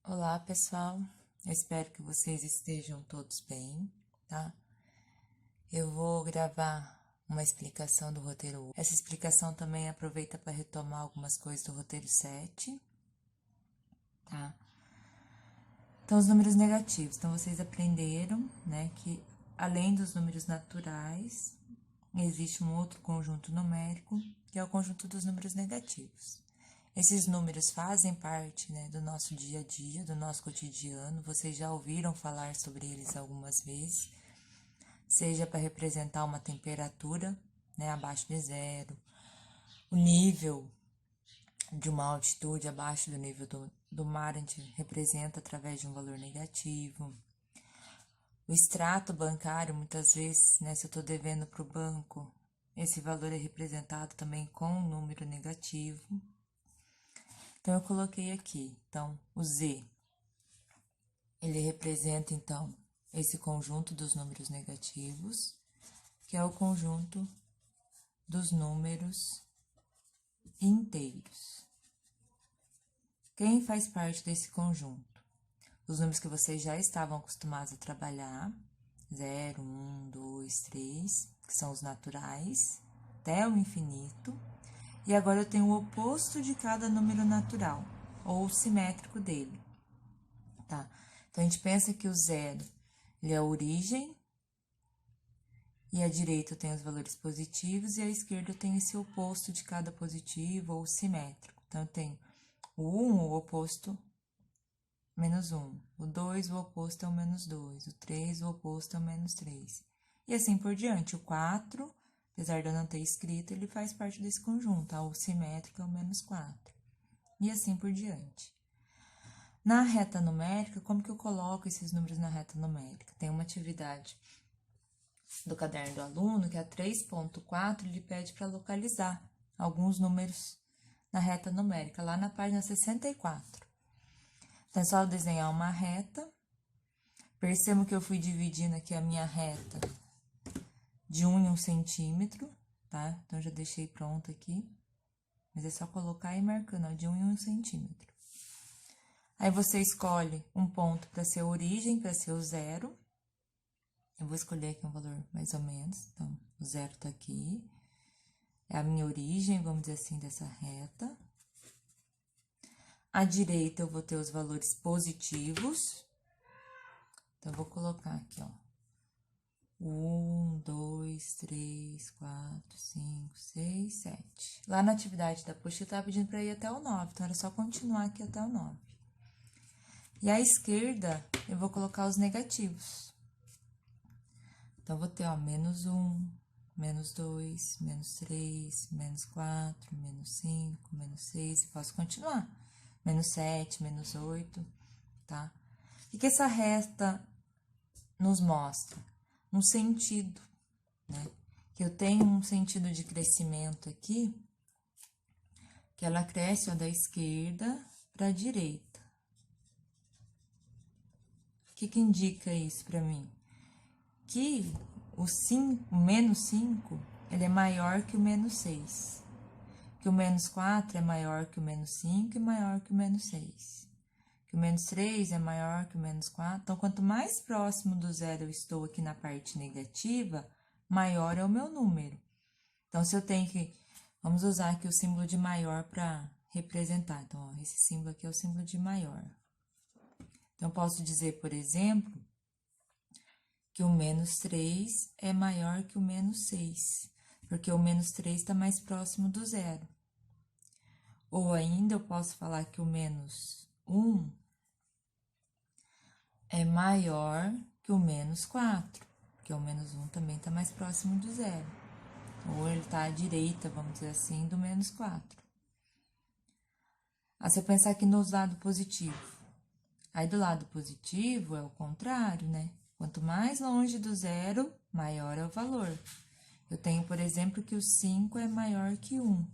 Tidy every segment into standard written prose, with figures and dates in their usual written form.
Olá, pessoal. Eu espero que vocês estejam todos bem, tá? Eu vou gravar uma explicação do roteiro. Essa explicação também aproveita para retomar algumas coisas do roteiro 7, tá? Então, os números negativos. Então, vocês aprenderam, né, que além dos números naturais, existe um outro conjunto numérico, que é o conjunto dos números negativos. Esses números fazem parte, né, do nosso dia a dia, do nosso cotidiano. Vocês já ouviram falar sobre eles algumas vezes, seja para representar uma temperatura, né, abaixo de zero, o nível de uma altitude abaixo do nível do mar, a gente representa através de um valor negativo. O extrato bancário, muitas vezes, né, se eu estou devendo para o banco, esse valor é representado também com um número negativo. Então, eu coloquei aqui, então, o Z, ele representa, então, esse conjunto dos números negativos, que é o conjunto dos números inteiros. Quem faz parte desse conjunto? Os números que vocês já estavam acostumados a trabalhar, 0, 1, 2, 3, que são os naturais, até o infinito. E agora eu tenho o oposto de cada número natural, ou o simétrico dele, tá? Então, a gente pensa que o 0, ele é a origem, e à direita eu tenho os valores positivos, e à esquerda eu tenho esse oposto de cada positivo, ou simétrico. Então, eu tenho o 1, o oposto, menos 1. O 2, o oposto é o menos 2. O 3, o oposto é o menos 3. E assim por diante. O 4, apesar de eu não ter escrito, ele faz parte desse conjunto. O simétrico é o menos 4. E assim por diante. Na reta numérica, como que eu coloco esses números na reta numérica? Tem uma atividade do caderno do aluno, que é a 3.4, ele pede para localizar alguns números na reta numérica, lá na página 64. Então, é só eu desenhar uma reta. Percebo que eu fui dividindo aqui a minha reta de 1 em 1 centímetro, tá? Então, já deixei pronto aqui. Mas é só colocar e ir marcando, ó, de 1 em 1 centímetro. Aí, você escolhe um ponto para ser a origem, para ser o 0. Eu vou escolher aqui um valor mais ou menos. Então, o 0 tá aqui. É a minha origem, vamos dizer assim, dessa reta. À direita, eu vou ter os valores positivos. Então, eu vou colocar aqui, ó. 1, 2, 3, 4, 5, 6, 7. Lá na atividade da apostila, eu tava pedindo para ir até o 9, então era só continuar aqui até o 9. E à esquerda, eu vou colocar os negativos. Então, eu vou ter, ó, menos 1, menos 2, menos 3, menos 4, menos 5, menos 6, e posso continuar. Menos 7, menos 8, tá? O que essa reta nos mostra? Um sentido, né? Que eu tenho um sentido de crescimento aqui, que ela cresce, ó, da esquerda para a direita. O que indica isso para mim? Que o menos 5, ele é maior que o menos 6. Que o menos 4 é maior que o menos 5 e maior que o menos 6. Que o menos 3 é maior que o menos 4. Então, quanto mais próximo do zero eu estou aqui na parte negativa, maior é o meu número. Então, se eu tenho que... Vamos usar aqui o símbolo de maior para representar. Então, ó, esse símbolo aqui é o símbolo de maior. Então, eu posso dizer, por exemplo, que o menos 3 é maior que o menos 6, porque o menos 3 está mais próximo do zero. Ou ainda, eu posso falar que o menos 1 é maior que o menos 4, porque o menos 1 também está mais próximo do zero. Ou ele está à direita, vamos dizer assim, do menos 4. Se eu pensar aqui no lado positivo, aí do lado positivo é o contrário, né? Quanto mais longe do zero, maior é o valor. Eu tenho, por exemplo, que o 5 é maior que 1.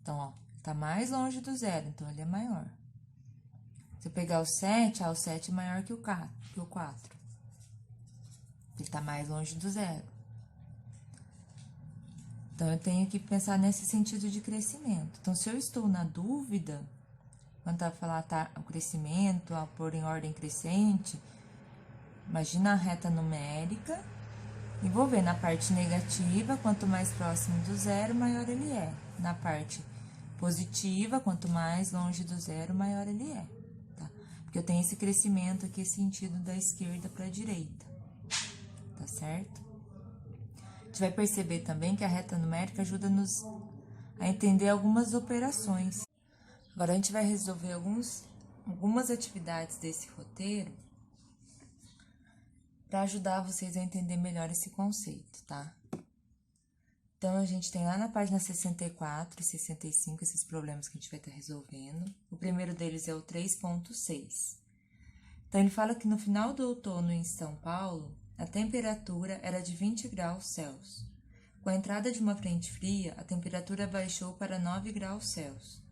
Então, ó, tá mais longe do zero, então ele é maior. Se eu pegar o 7, o 7 é maior que o 4. Ele tá mais longe do zero. Então, eu tenho que pensar nesse sentido de crescimento. Então, se eu estou na dúvida, quando tá falar tá, o crescimento, a pôr em ordem crescente, imagina a reta numérica e vou ver na parte negativa, quanto mais próximo do zero, maior ele é. Na parte positiva, quanto mais longe do zero, maior ele é, tá? Porque eu tenho esse crescimento aqui, sentido da esquerda para a direita, tá certo? A gente vai perceber também que a reta numérica ajuda-nos a entender algumas operações. Agora, a gente vai resolver algumas atividades desse roteiro para ajudar vocês a entender melhor esse conceito, tá? Então, a gente tem lá na página 64 e 65 esses problemas que a gente vai estar resolvendo. O primeiro deles é o 3.6. Então, ele fala que no final do outono em São Paulo, a temperatura era de 20 graus Celsius. Com a entrada de uma frente fria, a temperatura baixou para 9 graus Celsius.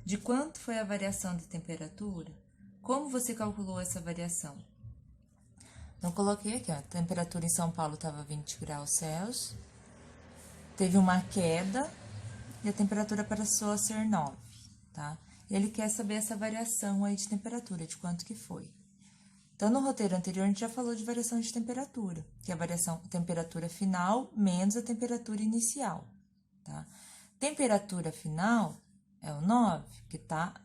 De quanto foi a variação de temperatura? Como você calculou essa variação? Então, coloquei aqui, ó, a temperatura em São Paulo estava 20 graus Celsius. Teve uma queda e a temperatura passou a ser 9, tá? E ele quer saber essa variação aí de temperatura, de quanto que foi. Então, no roteiro anterior, a gente já falou de variação de temperatura, que é a variação temperatura final menos a temperatura inicial, tá? Temperatura final é o 9, que tá...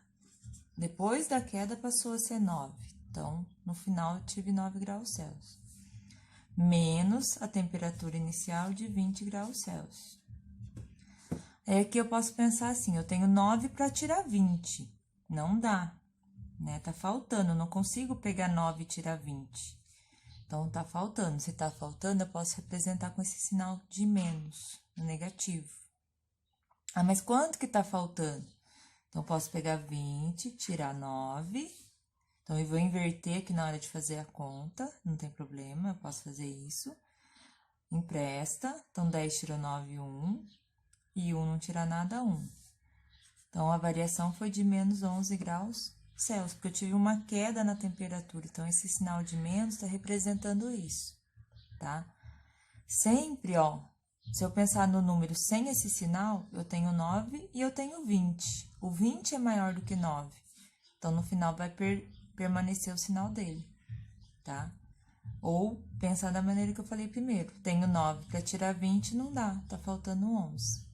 Depois da queda passou a ser 9. Então, no final, eu tive 9 graus Celsius. Menos a temperatura inicial de 20 graus Celsius. É que eu posso pensar assim, eu tenho 9 para tirar 20. Não dá, né? Tá faltando, eu não consigo pegar 9 e tirar 20. Então, tá faltando. Se tá faltando, eu posso representar com esse sinal de menos, no negativo. Ah, mas quanto que tá faltando? Então, eu posso pegar 20, tirar 9. Então, eu vou inverter aqui na hora de fazer a conta, não tem problema, eu posso fazer isso. Empresta, então 10 tira 9, 1, e 1 não tira nada, 1. Então, a variação foi de menos 11 graus Celsius, porque eu tive uma queda na temperatura, então esse sinal de menos está representando isso, tá? Sempre, ó, se eu pensar no número sem esse sinal, eu tenho 9 e eu tenho 20. O 20 é maior do que 9, então no final vai permanecer o sinal dele, tá? Ou pensar da maneira que eu falei primeiro. Tenho 9 para tirar 20, não dá, tá faltando 11.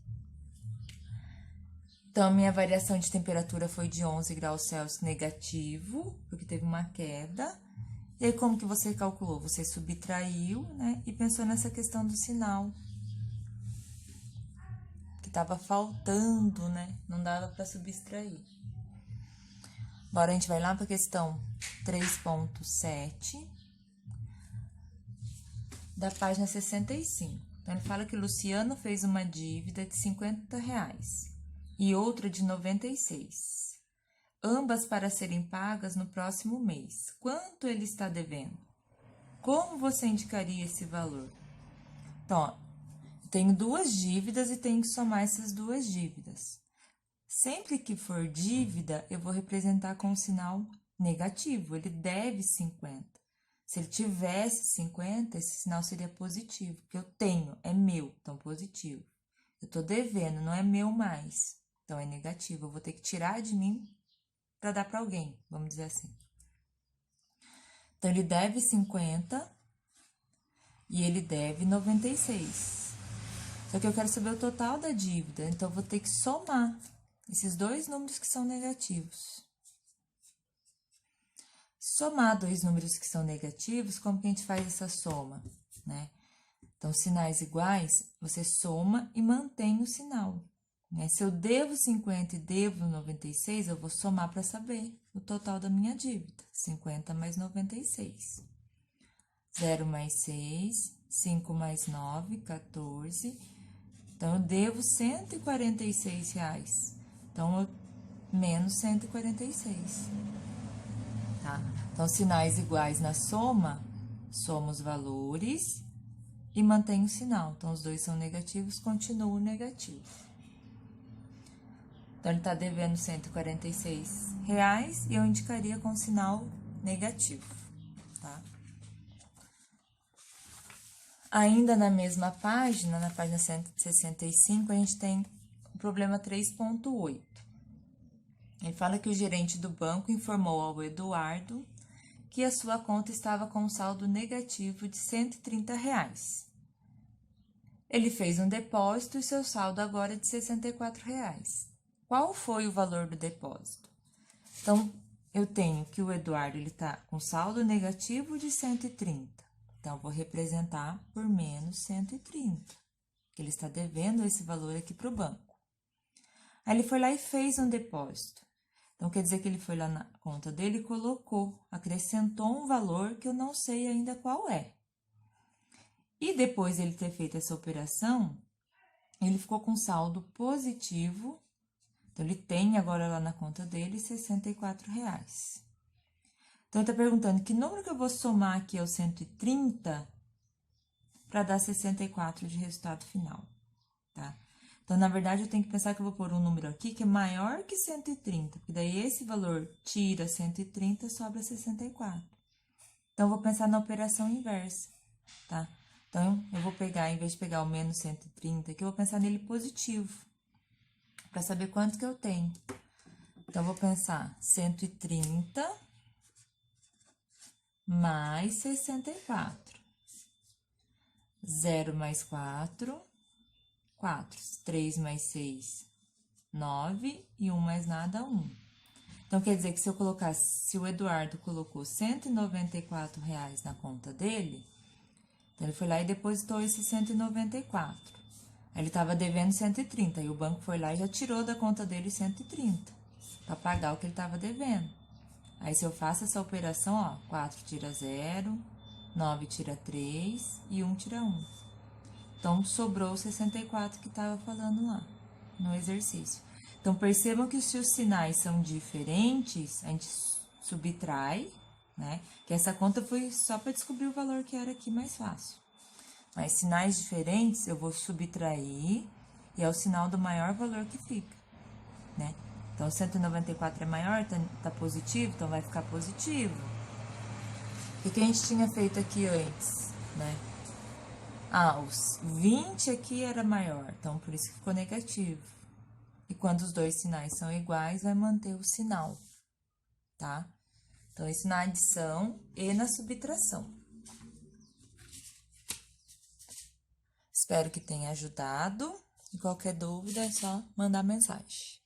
Então, a minha variação de temperatura foi de 11 graus Celsius negativo, porque teve uma queda. E aí, como que você calculou? Você subtraiu, né? E pensou nessa questão do sinal. Que tava faltando, né? Não dava para subtrair. Agora, a gente vai lá para a questão 3.7 da página 65. Então, ele fala que Luciano fez uma dívida de R$50 e outra de 96. Ambas para serem pagas no próximo mês. Quanto ele está devendo? Como você indicaria esse valor? Então, ó, eu tenho duas dívidas e tenho que somar essas duas dívidas. Sempre que for dívida, eu vou representar com um sinal negativo. Ele deve 50. Se ele tivesse 50, esse sinal seria positivo, porque eu tenho, é meu, então positivo. Eu tô devendo, não é meu mais, então é negativo. Eu vou ter que tirar de mim para dar para alguém, vamos dizer assim. Então, ele deve 50 e ele deve 96. Só que eu quero saber o total da dívida, então eu vou ter que somar esses dois números que são negativos. Somar dois números que são negativos, como que a gente faz essa soma, né? Então, sinais iguais, você soma e mantém o sinal, né? Se eu devo 50 e devo 96, eu vou somar para saber o total da minha dívida. 50 mais 96. 0 mais 6, 5 mais 9, 14. Então, eu devo R$146. Então, eu menos 146. Tá? Então, sinais iguais na soma, soma os valores e mantém o sinal. Então, os dois são negativos, continua o negativo. Então, ele está devendo R$146 e eu indicaria com sinal negativo, tá? Ainda na mesma página, na página 165, a gente tem o problema 3.8. Ele fala que o gerente do banco informou ao Eduardo que a sua conta estava com um saldo negativo de R$ 130. Ele fez um depósito e seu saldo agora é de R$ 64. Qual foi o valor do depósito? Então, eu tenho que o Eduardo está com saldo negativo de 130. Então, eu vou representar por menos 130, que ele está devendo esse valor aqui para o banco. Aí, ele foi lá e fez um depósito. Então, quer dizer que ele foi lá na conta dele e colocou, acrescentou um valor que eu não sei ainda qual é. E depois de ele ter feito essa operação, ele ficou com saldo positivo. Então, ele tem agora lá na conta dele R$ 64. Então, ele está perguntando que número que eu vou somar aqui ao 130 para dar 64 de resultado final, tá? Então, na verdade, eu tenho que pensar que eu vou pôr um número aqui que é maior que 130, porque daí esse valor tira 130 e sobra 64. Então, eu vou pensar na operação inversa, tá? Então, eu vou pegar, em vez de pegar o menos 130 aqui, eu vou pensar nele positivo, para saber quanto que eu tenho. Então, eu vou pensar 130 mais 64. 0 mais 4, 4. 3 mais 6, 9. E 1 mais nada, 1. Então, quer dizer que se eu colocasse, se o Eduardo colocou R$ 194 na conta dele, então ele foi lá e depositou esses 194. Aí ele estava devendo 130, e o banco foi lá e já tirou da conta dele 130, para pagar o que ele estava devendo. Aí, se eu faço essa operação, ó, 4 tira 0, 9 tira 3 e 1 tira 1. Então, sobrou 64 que estava falando lá no exercício. Então, percebam que se os sinais são diferentes, a gente subtrai, né? Que essa conta foi só para descobrir o valor que era aqui mais fácil. Mas sinais diferentes, eu vou subtrair e é o sinal do maior valor que fica, né? Então, 194 é maior, tá positivo, então vai ficar positivo. O que a gente tinha feito aqui antes, né? Ah, os 20 aqui era maior, então por isso que ficou negativo. E quando os dois sinais são iguais, vai manter o sinal, tá? Então, isso na adição e na subtração. Espero que tenha ajudado. E qualquer dúvida é só mandar mensagem.